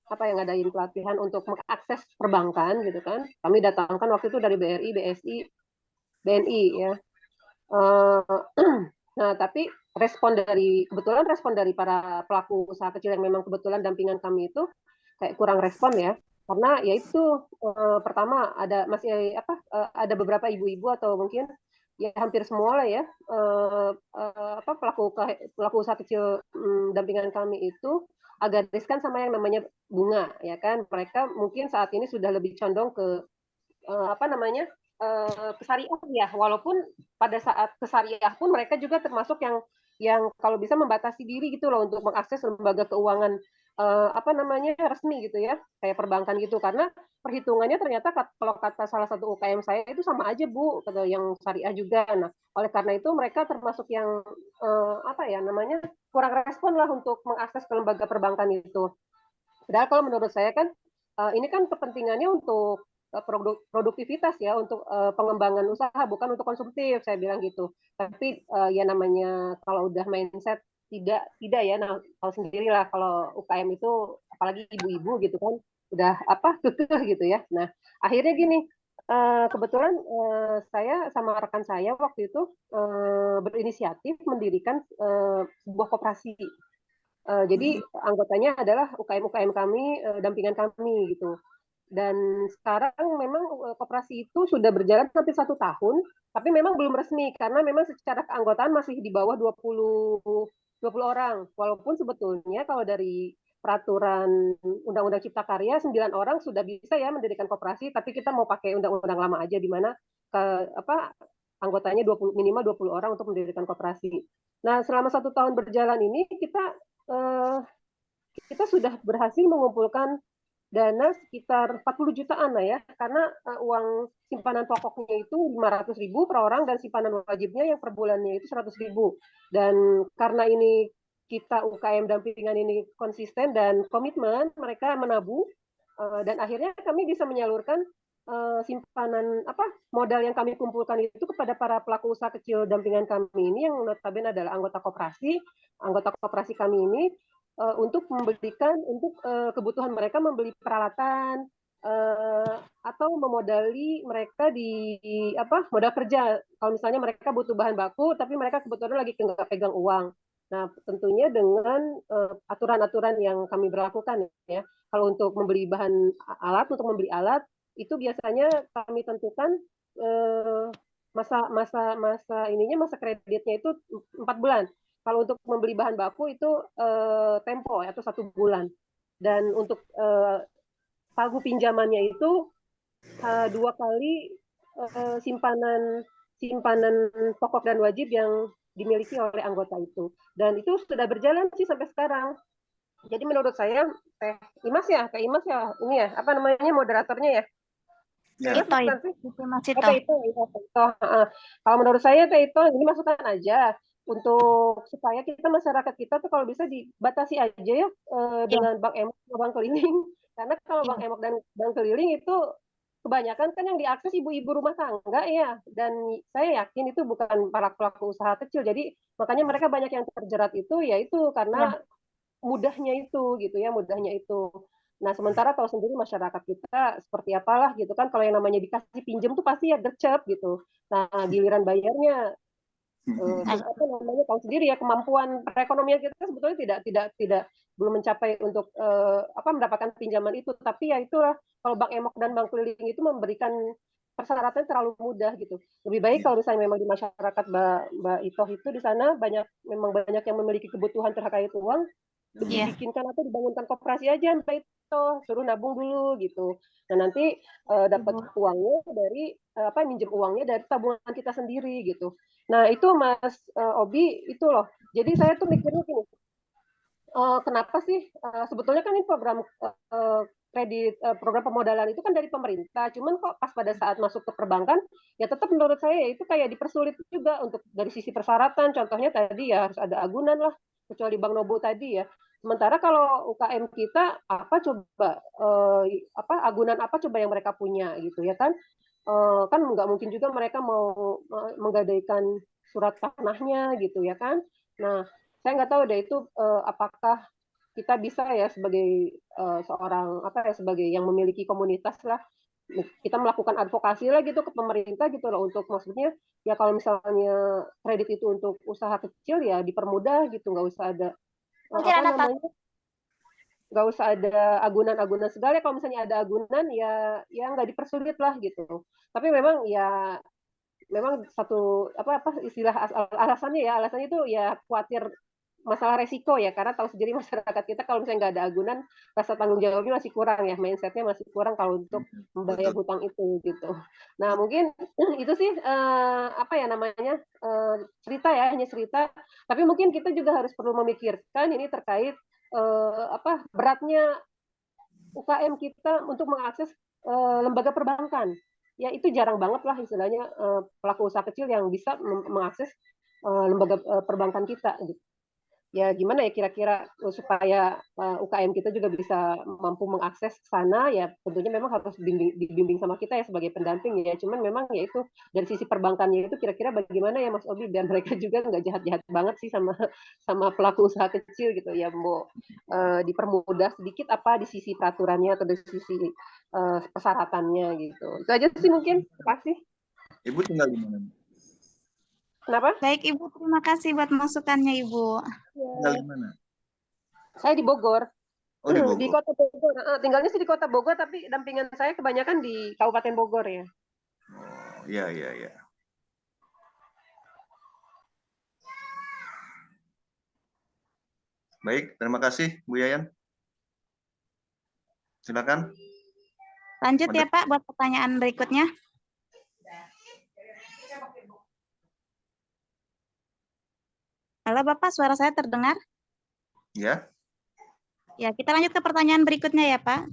ngadain pelatihan untuk mengakses perbankan gitu kan. Kami datangkan waktu itu dari BRI, BSI, BNI ya. Nah, tapi kebetulan respon dari para pelaku usaha kecil yang memang kebetulan dampingan kami itu kayak kurang respon ya, karena yaitu pertama ada beberapa ibu-ibu atau mungkin ya hampir semua lah ya pelaku usaha kecil dampingan kami itu agak riskan sama yang namanya bunga ya kan. Mereka mungkin saat ini sudah lebih condong ke kesariah ya, walaupun pada saat kesariah pun mereka juga termasuk yang kalau bisa membatasi diri gitu loh untuk mengakses lembaga keuangan resmi gitu ya, kayak perbankan gitu, karena perhitungannya ternyata kalau kata salah satu UKM saya itu sama aja Bu, kata yang syariah juga. Nah, oleh karena itu mereka termasuk yang kurang respon lah untuk mengakses ke lembaga perbankan itu. Padahal kalau menurut saya kan ini kan kepentingannya untuk produktivitas ya, untuk pengembangan usaha, bukan untuk konsumtif, saya bilang gitu. Tapi ya namanya kalau udah mindset tidak ya, nah kalau sendirilah kalau UKM itu apalagi ibu-ibu gitu kan udah kekeh gitu ya. Nah akhirnya gini, kebetulan saya sama rekan saya waktu itu berinisiatif mendirikan sebuah koperasi. Jadi anggotanya adalah UKM kami, dampingan kami gitu. Dan sekarang memang koperasi itu sudah berjalan hampir 1 tahun, tapi memang belum resmi karena memang secara keanggotaan masih di bawah 20 orang. Walaupun sebetulnya kalau dari peraturan Undang-Undang Cipta Karya 9 orang sudah bisa ya mendirikan koperasi, tapi kita mau pakai undang-undang lama aja di mana anggotanya minimal 20 orang untuk mendirikan koperasi. Nah, selama 1 tahun berjalan ini kita sudah berhasil mengumpulkan dana sekitar 40 jutaan lah ya, karena uang simpanan pokoknya itu 500.000 per orang dan simpanan wajibnya yang per bulannya itu 100.000. Dan karena ini kita UKM dampingan ini konsisten dan komitmen, mereka menabung dan akhirnya kami bisa menyalurkan simpanan modal yang kami kumpulkan itu kepada para pelaku usaha kecil dampingan kami ini yang notabene adalah anggota koperasi kami ini untuk memberikan untuk kebutuhan mereka membeli peralatan atau memodali mereka di modal kerja. Kalau misalnya mereka butuh bahan baku tapi mereka kebetulan lagi nggak pegang uang. Nah, tentunya dengan aturan-aturan yang kami berlakukan ya. Kalau untuk membeli untuk membeli alat itu biasanya kami tentukan masa kreditnya itu 4 bulan. Kalau untuk membeli bahan baku itu tempo atau 1 bulan. Dan untuk pagu pinjamannya itu 2 kali simpanan pokok dan wajib yang dimiliki oleh anggota itu. Dan itu sudah berjalan sih sampai sekarang. Jadi menurut saya Teh Imas ya, Teh Imas ya, ini ya, apa namanya moderatornya ya? Ya. Itu Bukan sih? masih Oh, Teh Ito. Kalau menurut saya Teh Ito ini masukan aja untuk supaya kita masyarakat kita tuh kalau bisa dibatasi aja ya dengan bank emok dan bank keliling. Karena kalau bank emok dan bank keliling itu kebanyakan kan yang diakses ibu-ibu rumah tangga ya, dan saya yakin itu bukan para pelaku usaha kecil. Jadi makanya mereka banyak yang terjerat itu, yaitu karena mudahnya itu gitu ya, mudahnya itu. Nah, sementara tahu sendiri masyarakat kita seperti apalah gitu kan, kalau yang namanya dikasih pinjam tuh pasti ya gercep gitu. Nah, giliran bayarnya apa namanya tahu sendiri ya, kemampuan perekonomian kita sebetulnya tidak belum mencapai untuk apa mendapatkan pinjaman itu, tapi ya itulah kalau bank emok dan bank keliling itu memberikan persyaratan terlalu mudah gitu. Lebih baik kalau misalnya memang di masyarakat Mbak Itoh itu di sana memang banyak yang memiliki kebutuhan terkait uang, dibikinkan atau dibangunkan koperasi aja Mbak Itoh, suruh nabung dulu gitu. Nah, nanti dapat uangnya dari apa minjem uangnya dari tabungan kita sendiri gitu. Nah, itu Mas Obi itu loh. Jadi saya tuh mikirnya gini, kenapa sih sebetulnya kan ini program kredit program pemodalan itu kan dari pemerintah, cuman kok pas pada saat masuk ke perbankan ya tetap menurut saya ya itu kayak dipersulit juga untuk dari sisi persyaratan. Contohnya tadi ya harus ada agunan lah, kecuali Bang Nobo tadi ya. Sementara kalau UKM kita apa coba apa agunan apa coba yang mereka punya gitu ya kan? Kan nggak mungkin juga mereka mau menggadaikan surat tanahnya gitu ya kan? Nah, saya nggak tahu deh itu apakah kita bisa ya sebagai seorang apa ya sebagai yang memiliki komunitas lah kita melakukan advokasi lah gitu ke pemerintah gitu loh untuk maksudnya ya kalau misalnya kredit itu untuk usaha kecil ya dipermudah gitu nggak usah ada apa namanya nggak usah ada agunan-agunan segala. Kalau misalnya ada agunan ya nggak dipersulit lah gitu. Tapi memang ya memang satu apa istilah alasannya itu ya khawatir masalah resiko ya, karena tahu sendiri masyarakat kita kalau misalnya nggak ada agunan rasa tanggung jawabnya masih kurang ya, mindsetnya masih kurang kalau untuk membayar hutang itu gitu. Nah mungkin itu sih apa ya namanya cerita ya, hanya cerita, tapi mungkin kita juga harus perlu memikirkan ini terkait apa beratnya UKM kita untuk mengakses lembaga perbankan. Ya itu jarang banget lah istilahnya pelaku usaha kecil yang bisa mengakses lembaga perbankan kita. Gitu. Ya gimana ya kira-kira supaya UKM kita juga bisa mampu mengakses ke sana, ya tentunya memang harus dibimbing sama kita ya sebagai pendamping ya. Cuman memang ya itu dari sisi perbankannya itu kira-kira bagaimana ya Mas Obi, dan mereka juga nggak jahat-jahat banget sih sama pelaku usaha kecil gitu ya, mau dipermudah sedikit apa di sisi peraturannya atau di sisi persyaratannya gitu. Itu aja sih mungkin. Terima kasih. Ibu tinggal di mana? Kenapa? Baik Ibu, terima kasih buat masukannya Ibu. Tinggal di mana? Saya di Bogor. Oh di Bogor. Di Kota Bogor. Tinggalnya sih di Kota Bogor, tapi dampingan saya kebanyakan di Kabupaten Bogor ya. Oh iya iya iya. Baik, terima kasih Bu Yayan. Silakan. Lanjut ya Pak buat pertanyaan berikutnya. Halo Bapak, suara saya terdengar? Ya. Ya, kita lanjut ke pertanyaan berikutnya ya Pak.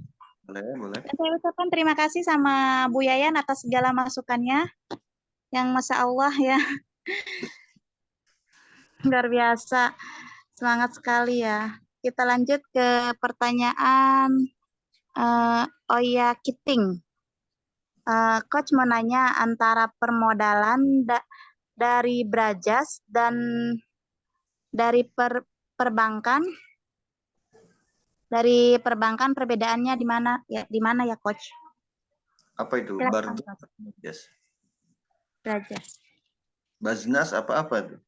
Boleh. Dan saya ucapkan terima kasih sama Bu Yayan atas segala masukannya. Yang Masya Allah ya. Luar biasa. Semangat sekali ya. Kita lanjut ke pertanyaan Oya Kiting. Coach mau nanya antara permodalan dari Brajas dan dari perbankan perbedaannya di mana ya? Di mana ya Coach? Apa itu? Brajas. Brajas. Baznas apa itu?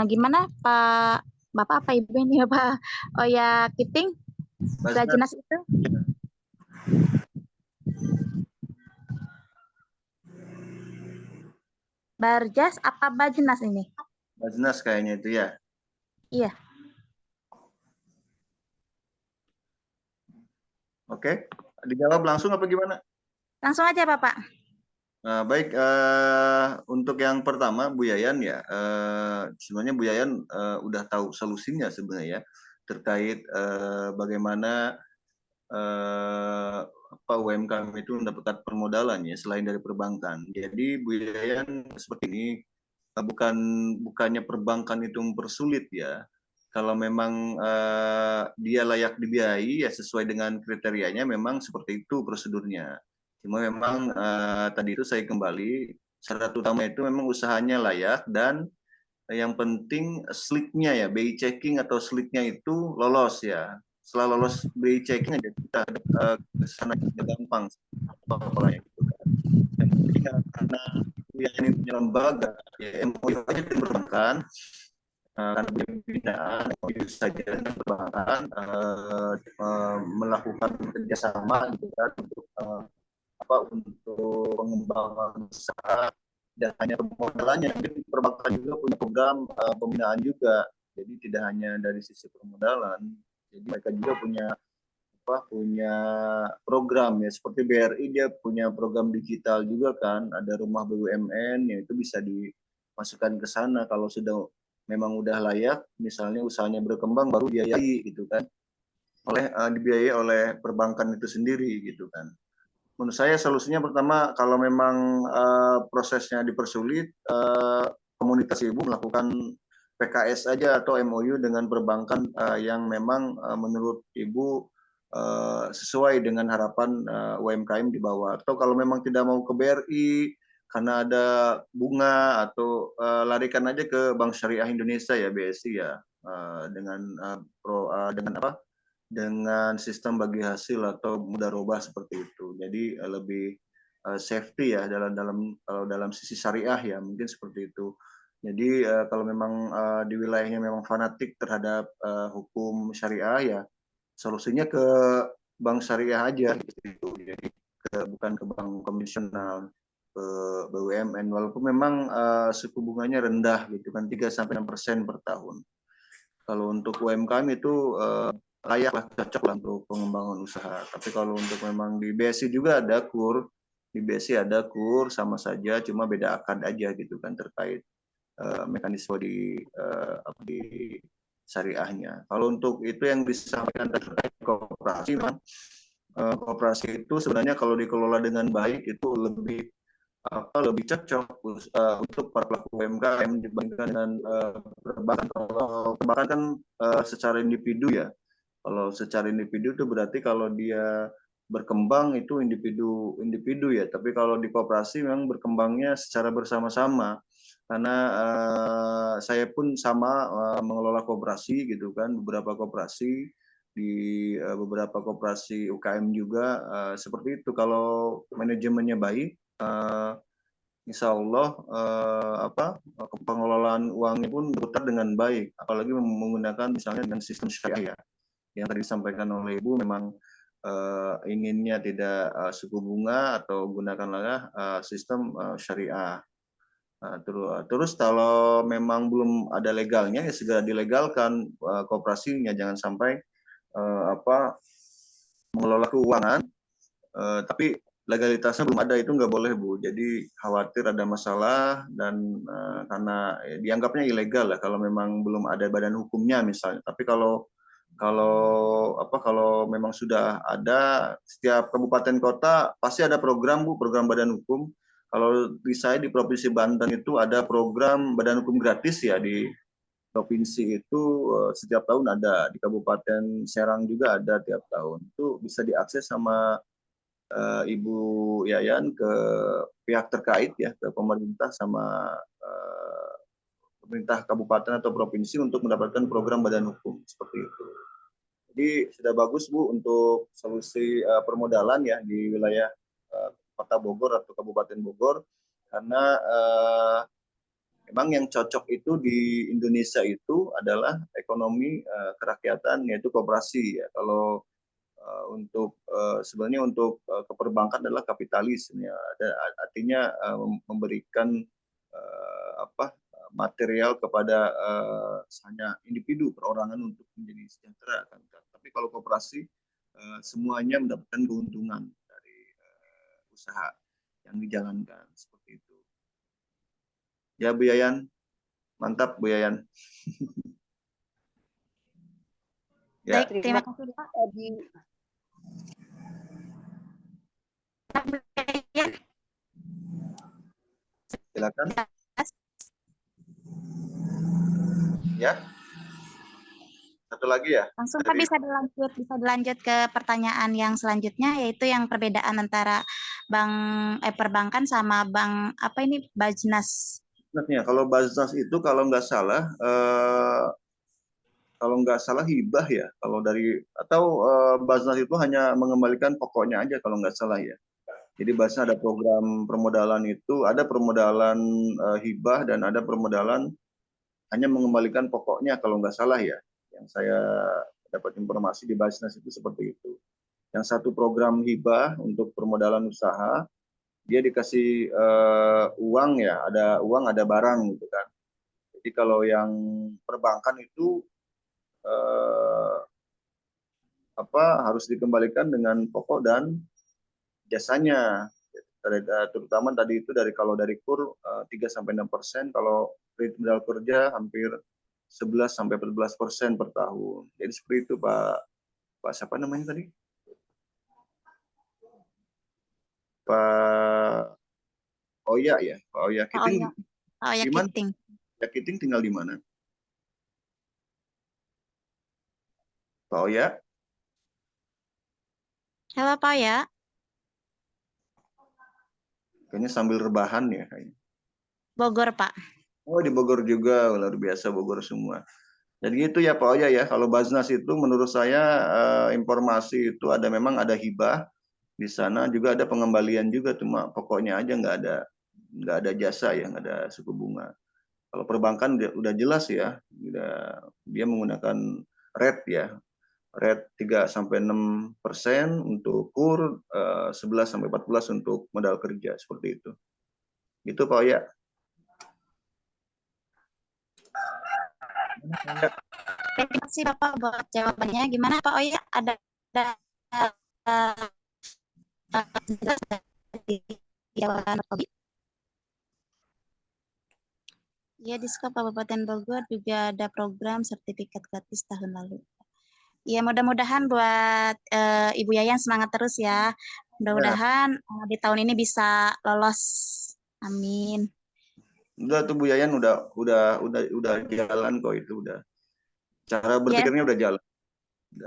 Gimana Pak Bapak apa Ibu ini ya Pak Oya Kiting? Baznas itu? Barjas apa Bajnas ini? Baznas kayaknya itu ya. Iya. Oke, dijawab langsung apa gimana? Langsung aja Bapak. Nah, baik, untuk yang pertama Bu Yayan ya, sebenarnya Bu Yayan udah tahu solusinya sebenarnya ya, terkait bagaimana apa UMKM itu mendapatkan permodalan ya selain dari perbankan. Jadi Bu Yayan seperti ini, bukannya perbankan itu mempersulit ya. Kalau memang dia layak dibiayai ya sesuai dengan kriterianya, memang seperti itu prosedurnya. Cuma memang tadi itu saya kembali, syarat utama itu memang usahanya layak dan yang penting slip-nya ya, BI checking atau slip-nya itu lolos ya. Setelah lolos BI checking aja kita ke sana gampang polanya gitu kan. Yang penting karena ini punya lembaga ya MOU aja dengan perbankan, karena punya pembinaan MOU saja dengan perbankan melakukan kerjasama gitu kan untuk untuk pengembangan usaha dan hanya permodalannya. Jadi perbankan juga punya program pembinaan juga. Jadi tidak hanya dari sisi permodalan, jadi mereka juga punya program ya seperti BRI dia punya program digital juga kan, ada rumah BUMN ya itu bisa dimasukkan ke sana kalau sudah memang udah layak, misalnya usahanya berkembang baru dibiayai gitu kan, dibiayai oleh perbankan itu sendiri gitu kan. Menurut saya solusinya pertama kalau memang prosesnya dipersulit, komunitas ibu melakukan PKS aja atau MOU dengan perbankan yang memang menurut ibu sesuai dengan harapan UMKM di bawah. Atau kalau memang tidak mau ke BRI karena ada bunga atau larikan aja ke Bank Syariah Indonesia ya BSI ya, dengan dengan sistem bagi hasil atau mudharabah seperti itu. Jadi lebih safety ya dalam sisi syariah ya mungkin seperti itu. Jadi kalau memang di wilayahnya memang fanatik terhadap hukum syariah ya solusinya ke bank syariah aja gitu. Jadi bukan ke bank konvensional, ke BUMN walaupun memang suku bunganya rendah gitu kan 3-6% per tahun. Kalau untuk UMKM itu layak lah, cocok lah untuk pengembangan usaha. Tapi kalau untuk memang di BSI juga ada KUR, di BSI ada KUR sama saja, cuma beda akad aja gitu kan terkait mekanisme di syariahnya. Kalau untuk itu yang disampaikan terkait kooperasi, kooperasi itu sebenarnya kalau dikelola dengan baik itu lebih cocok untuk para pelaku UMKM dibandingkan dengan perbankan. Kalau perbankan kan secara individu ya. Kalau secara individu itu berarti kalau dia berkembang itu individu ya. Tapi kalau di koperasi memang berkembangnya secara bersama-sama. Karena saya pun sama mengelola koperasi gitu kan, beberapa koperasi di beberapa koperasi UKM juga seperti itu. Kalau manajemennya baik, insya Allah pengelolaan uangnya pun berputar dengan baik, apalagi menggunakan misalnya dengan sistem syariah ya. Yang tadi disampaikan oleh Ibu memang inginnya tidak suku bunga atau gunakanlah sistem syariah. Terus kalau memang belum ada legalnya ya segera dilegalkan kooperasinya, jangan sampai mengelola keuangan tapi legalitasnya belum ada, itu nggak boleh Bu. Jadi khawatir ada masalah dan karena dianggapnya ilegal lah kalau memang belum ada badan hukumnya misalnya. Tapi kalau memang sudah ada, setiap kabupaten kota pasti ada program Bu, program badan hukum. Kalau di saya di Provinsi Banten itu ada program badan hukum gratis ya, di provinsi itu setiap tahun ada, di Kabupaten Serang juga ada tiap tahun. Itu bisa diakses sama Ibu Yayan ke pihak terkait ya, ke pemerintah sama pemerintah kabupaten atau provinsi untuk mendapatkan program badan hukum seperti itu. Jadi sudah bagus Bu untuk solusi permodalan ya di wilayah Kota Bogor atau Kabupaten Bogor, karena memang yang cocok itu di Indonesia itu adalah ekonomi kerakyatan, yaitu koperasi ya. Kalau sebenarnya untuk keperbankan adalah kapitalis ya. Artinya memberikan material kepada hanya individu perorangan untuk menjadi sejahtera kan. Tapi kalau koperasi semuanya mendapatkan keuntungan dari usaha yang dijalankan seperti itu. Ya Bu Yayan, mantap Bu Yayan. Ya, Baik, terima kasih Pak. silakan. Ya. Satu lagi ya. Langsung Pak bisa dilanjut ke pertanyaan yang selanjutnya, yaitu yang perbedaan antara perbankan sama bank apa ini Bajnas. Sebenarnya kalau Bajnas itu kalau nggak salah hibah ya, kalau dari atau Bajnas itu hanya mengembalikan pokoknya aja kalau nggak salah ya. Jadi Bajnas ada program permodalan itu, ada permodalan hibah dan ada permodalan hanya mengembalikan pokoknya kalau nggak salah ya. Yang saya dapat informasi di Bajnas itu seperti itu. Yang satu program hibah untuk permodalan usaha, dia dikasih uang ya, ada uang ada barang gitu kan. Jadi kalau yang perbankan itu harus dikembalikan dengan pokok dan jasanya. Terutama tadi itu kalau dari KUR 3-6%, kalau kredit modal kerja hampir 11-14% per tahun. Jadi seperti itu Pak siapa namanya tadi? Pak Oya ya, Pak Oya Kiting. Pak Oya Kiting. Pak Kiting tinggal di mana? Pak Oya? Halo Pak Oya. Kayaknya sambil rebahan ya kayaknya. Bogor Pak. Oh di Bogor juga, luar biasa Bogor semua. Jadi itu ya Pak Oya ya, kalau Bajnas itu menurut saya informasi itu memang ada hibah di sana, juga ada pengembalian juga, cuma pokoknya aja nggak ada jasa ya, nggak ada suku bunga. Kalau perbankan udah jelas ya, dia menggunakan rate ya, rate 3-6% untuk KUR, 11-14 untuk modal kerja seperti itu. Gitu Pak Oya. Terima kasih Bapak buat jawabannya. Gimana Pak Oya? Ada jawaban Bapak? Ya, di Skop Kabupaten Bogor juga ada program sertifikat gratis tahun lalu. Ya, mudah-mudahan buat Ibu Yayan semangat terus ya. Mudah-mudahan di tahun ini bisa lolos. Amin. Udah tuh Bu Yayan udah jalan kok itu udah. Cara berpikirnya udah jalan.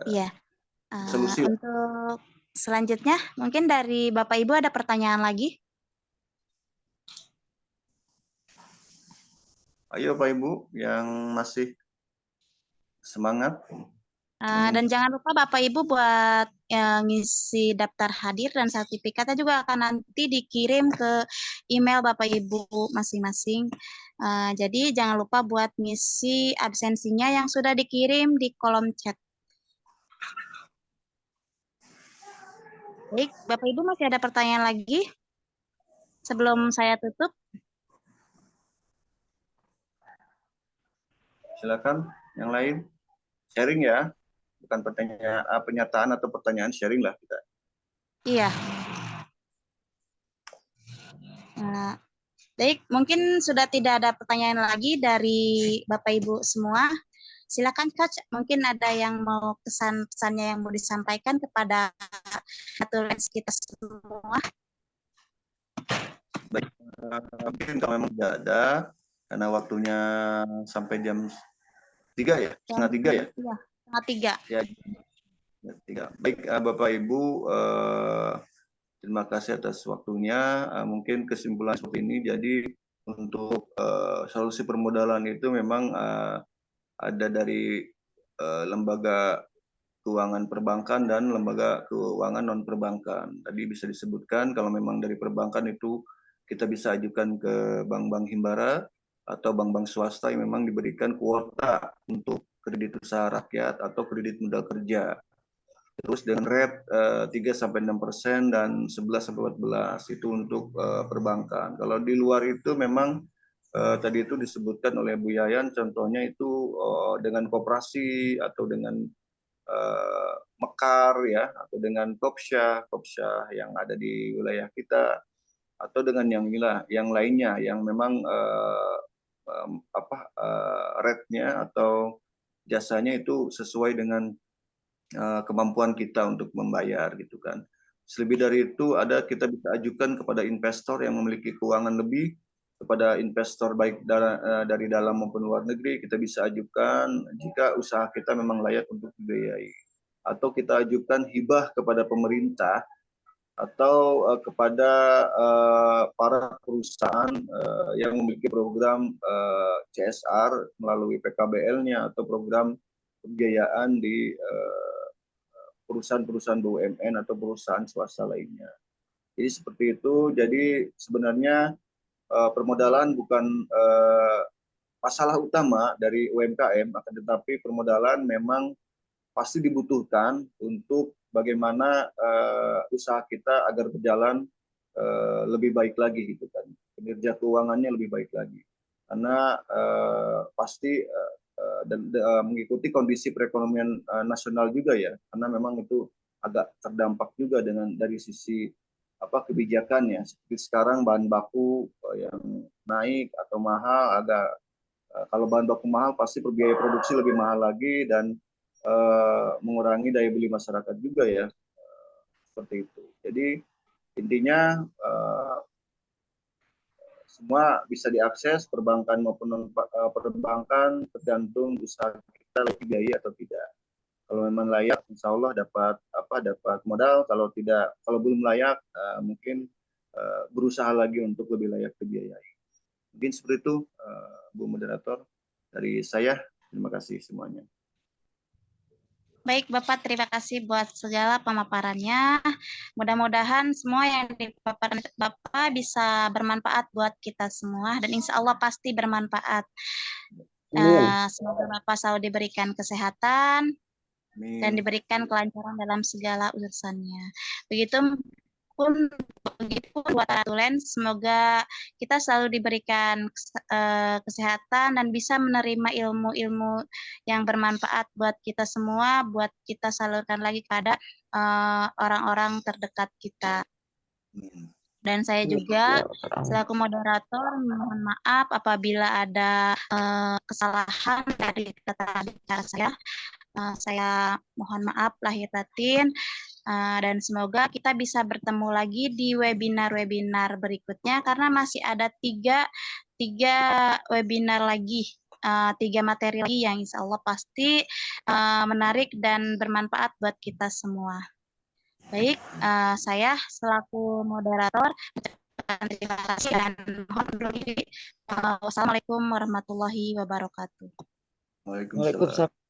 Iya. Solusi. Untuk selanjutnya mungkin dari Bapak Ibu ada pertanyaan lagi? Ayo Pak Ibu yang masih semangat. Dan jangan lupa Bapak Ibu buat ngisi daftar hadir dan sertifikatnya juga akan nanti dikirim ke email Bapak Ibu masing-masing. Jadi jangan lupa buat ngisi absensinya yang sudah dikirim di kolom chat. Baik, Bapak Ibu masih ada pertanyaan lagi sebelum saya tutup? Silakan yang lain sharing ya, bukan pernyataan atau pertanyaan, sharing lah kita. Iya. Baik, mungkin sudah tidak ada pertanyaan lagi dari Bapak Ibu semua. Silakan Coach, mungkin ada yang mau pesan-pesannya yang mau disampaikan kepada aturan kita semua. Baik, mungkin kalau memang tidak ada, karena waktunya sampai jam 3 ya, setengah 3 ya? Iya, setengah 3. Ya, 3. Baik, Bapak Ibu, terima kasih atas waktunya. Mungkin kesimpulan seperti ini, jadi untuk solusi permodalan itu memang ada dari lembaga keuangan perbankan dan lembaga keuangan non perbankan. Tadi bisa disebutkan kalau memang dari perbankan itu kita bisa ajukan ke bank-bank himbara atau bank-bank swasta yang memang diberikan kuota untuk kredit usaha rakyat atau kredit modal kerja. Terus dengan rate 3-6% dan 11-14 itu untuk perbankan. Kalau di luar itu memang tadi itu disebutkan oleh Bu Yayan, contohnya itu dengan koperasi atau dengan Mekar ya, atau dengan Kopsya yang ada di wilayah kita, atau dengan yang lainnya yang memang rate-nya atau jasanya itu sesuai dengan kemampuan kita untuk membayar gitu kan. Lebih dari itu kita bisa ajukan kepada investor yang memiliki keuangan lebih, kepada investor baik dari dalam maupun luar negeri, kita bisa ajukan jika usaha kita memang layak untuk dibiayai. Atau kita ajukan hibah kepada pemerintah atau kepada para perusahaan yang memiliki program CSR melalui PKBL-nya atau program pembiayaan di perusahaan-perusahaan BUMN atau perusahaan swasta lainnya. Jadi seperti itu. Jadi sebenarnya permodalan bukan masalah utama dari UMKM, akan tetapi permodalan memang pasti dibutuhkan untuk bagaimana usaha kita agar berjalan lebih baik lagi gitu kan, kinerja keuangannya lebih baik lagi, karena pasti dan mengikuti kondisi perekonomian nasional juga ya, karena memang itu agak terdampak juga dari sisi kebijakannya. Seperti sekarang bahan baku yang naik atau mahal, kalau bahan baku mahal pasti biaya produksi lebih mahal lagi dan mengurangi daya beli masyarakat juga ya, seperti itu. Jadi intinya semua bisa diakses, perbankan maupun non perbankan, tergantung usaha kita lebih biaya atau tidak. Kalau memang layak, insya Allah dapat modal. Kalau tidak, kalau belum layak, mungkin berusaha lagi untuk lebih layak dibiayai. Mungkin seperti itu, Bu Moderator, dari saya. Terima kasih semuanya. Baik, Bapak, terima kasih buat segala pemaparannya. Mudah-mudahan semua yang dipaparkan Bapak bisa bermanfaat buat kita semua, dan insya Allah pasti bermanfaat. Semoga Bapak selalu diberikan kesehatan dan diberikan kelancaran dalam segala urusannya. Begitupun buat Atulen, semoga kita selalu diberikan kesehatan dan bisa menerima ilmu-ilmu yang bermanfaat buat kita semua, buat kita salurkan lagi kepada orang-orang terdekat kita. Dan saya juga selaku moderator mohon maaf apabila ada kesalahan dari kata bicara saya. Saya mohon maaf lahir batin. Dan semoga kita bisa bertemu lagi di webinar-webinar berikutnya, karena masih ada tiga webinar lagi, 3 materi lagi yang insya Allah pasti menarik dan bermanfaat buat kita semua. Baik, saya selaku moderator terima kasih dan mohon undur diri. Wassalamualaikum warahmatullahi wabarakatuh. Waalaikumsalam.